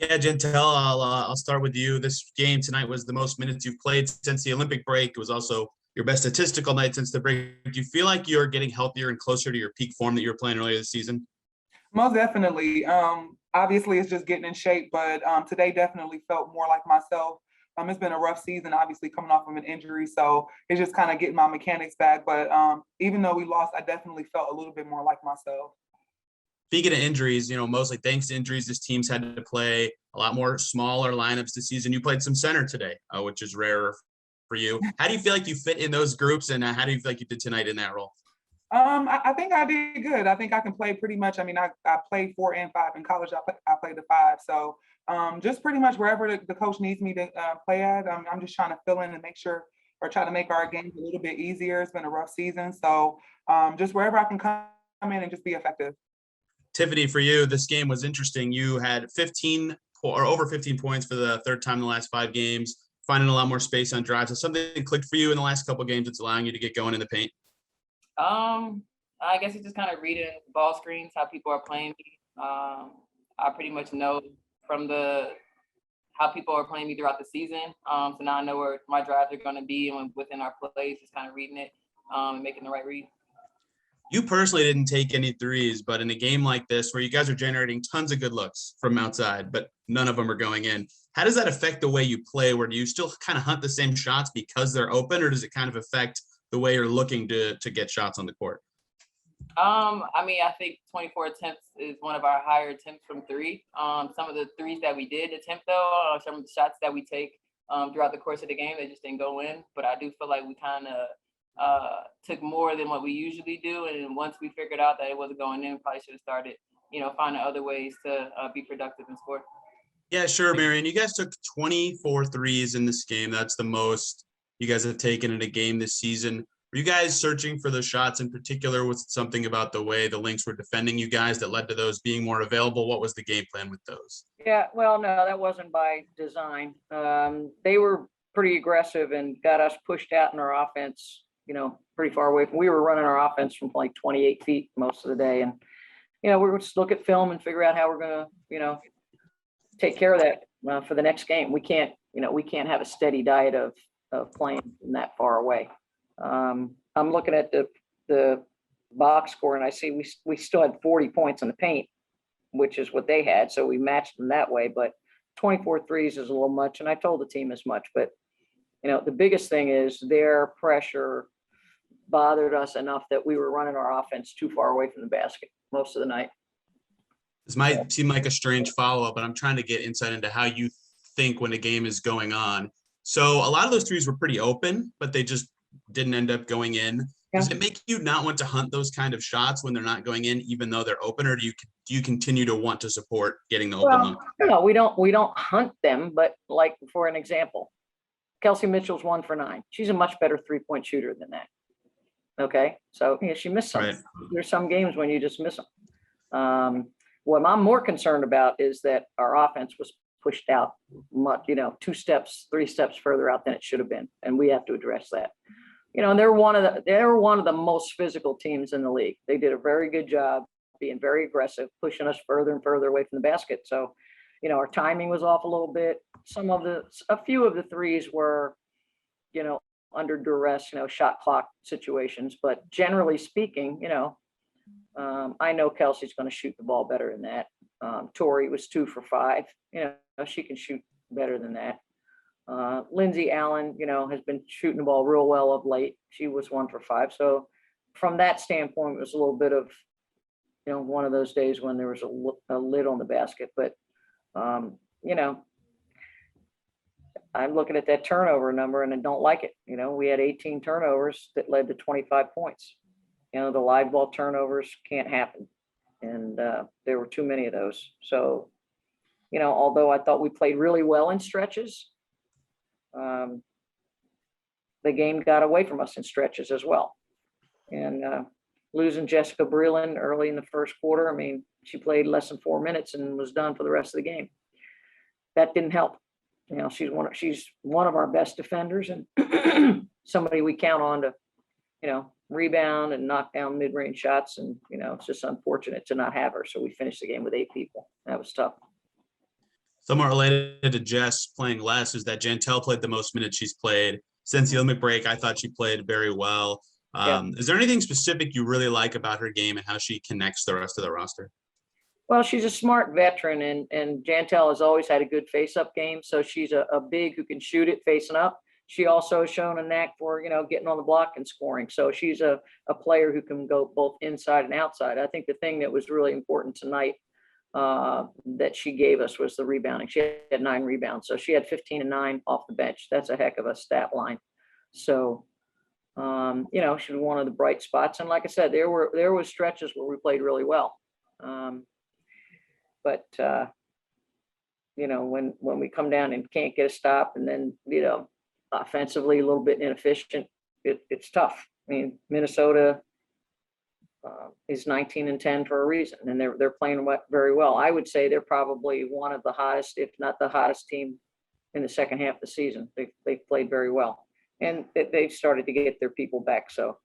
Yeah, Jantel, I'll start with you. This game tonight was the most minutes you've played since the Olympic break. It was also your best statistical night since the break. Do you feel like you're getting healthier and closer to your peak form that you were playing earlier this season? Most definitely. Obviously, it's just getting in shape, but today definitely felt more like myself. It's been a rough season, obviously coming off of an injury, so it's just kind of getting my mechanics back. But even though we lost, I definitely felt a little bit more like myself. Speaking of injuries, mostly thanks to injuries, this team's had to play a lot more smaller lineups this season. You played some center today, which is rare for you. How do you feel like you fit in those groups, and how do you feel like you did tonight in that role? I think I did good. I think I can play pretty much. I mean, I played 4 and 5 in college. I played the 5. So just pretty much wherever the coach needs me to play at, I'm just trying to fill in and make sure or try to make our games a little bit easier. It's been a rough season. So just wherever I can come in and just be effective. Tiffany, for you, this game was interesting. You had 15 or over 15 points for the third time in the last 5 games, finding a lot more space on drives. Has something clicked for you in the last couple of games that's allowing you to get going in the paint? I guess it's just kind of reading ball screens, how people are playing me. I pretty much know from how people are playing me throughout the season. So now I know where my drives are going to be and within our plays, just kind of reading it and making the right read. You personally didn't take any threes, but in a game like this where you guys are generating tons of good looks from outside, but none of them are going in, how does that affect the way you play? Where do you still kind of hunt the same shots because they're open, or does it kind of affect the way you're looking to get shots on the court? I mean, I think 24 attempts is one of our higher attempts from 3. Some of the threes that we did attempt, though, some of the shots that we take throughout the course of the game, they just didn't go in. But I do feel like we kind of took more than what we usually do. And once we figured out that it wasn't going in, we probably should have started, finding other ways to be productive and score. Yeah, sure, Marianne. You guys took 24 threes in this game. That's the most you guys have taken in a game this season. Were you guys searching for those shots in particular? Was it something about the way the Lynx were defending you guys that led to those being more available? What was the game plan with those? Yeah, well, no, that wasn't by design. They were pretty aggressive and got us pushed out in our offense, pretty far away. We were running our offense from like 28 feet most of the day. And, we would just look at film and figure out how we're going to, take care of that for the next game. We can't have a steady diet of playing from that far away. I'm looking at the box score and I see we still had 40 points in the paint, which is what they had. So we matched them that way, but 24 threes is a little much. And I told the team as much, but the biggest thing is their pressure bothered us enough that we were running our offense too far away from the basket most of the night. This might seem like a strange follow-up, but I'm trying to get insight into how you think when a game is going on. So a lot of those threes were pretty open, but they just didn't end up going in. Yeah. Does it make you not want to hunt those kind of shots when they're not going in, even though they're open, or do you continue to want to support getting the open look? No, we don't hunt them, but like for an example, Kelsey Mitchell's 1 for 9. She's a much better 3-point shooter than that. Okay, so she missed some. Right. There's some games when you just miss them. What I'm more concerned about is that our offense was pushed out much, 2 steps, 3 steps further out than it should have been, and we have to address that. And they're one of the most physical teams in the league. They did a very good job being very aggressive, pushing us further and further away from the basket. So, our timing was off a little bit. A few of the threes were, under duress, shot clock situations. But generally speaking, I know Kelsey's going to shoot the ball better than that. Tori was 2 for 5. She can shoot better than that. Lindsay Allen, has been shooting the ball real well of late. She was 1 for 5. So from that standpoint, it was a little bit of, one of those days when there was a lid on the basket. But, I'm looking at that turnover number and I don't like it. We had 18 turnovers that led to 25 points. The live ball turnovers can't happen. And there were too many of those. So, although I thought we played really well in stretches, the game got away from us in stretches as well. And losing Jessica Breland early in the first quarter, I mean, she played less than 4 minutes and was done for the rest of the game. That didn't help. She's one of our best defenders and somebody we count on to, rebound and knock down mid-range shots. And, it's just unfortunate to not have her. So we finished the game with 8 people. That was tough. Somewhat related to Jess playing less is that Jantel played the most minutes she's played since the Olympic break. I thought she played very well. Is there anything specific you really like about her game and how she connects the rest of the roster? Well, she's a smart veteran, and Jantel has always had a good face-up game. So she's a big who can shoot it facing up. She also has shown a knack for, getting on the block and scoring. So she's a player who can go both inside and outside. I think the thing that was really important tonight that she gave us was the rebounding. She had 9 rebounds. So she had 15 and 9 off the bench. That's a heck of a stat line. So, she was one of the bright spots. And like I said, there was stretches where we played really well. But when we come down and can't get a stop, and then, offensively a little bit inefficient, it's tough. I mean, Minnesota is 19 and 10 for a reason, and they're playing very well. I would say they're probably one of the hottest, if not the hottest team in the second half of the season. They played very well, and they've started to get their people back. So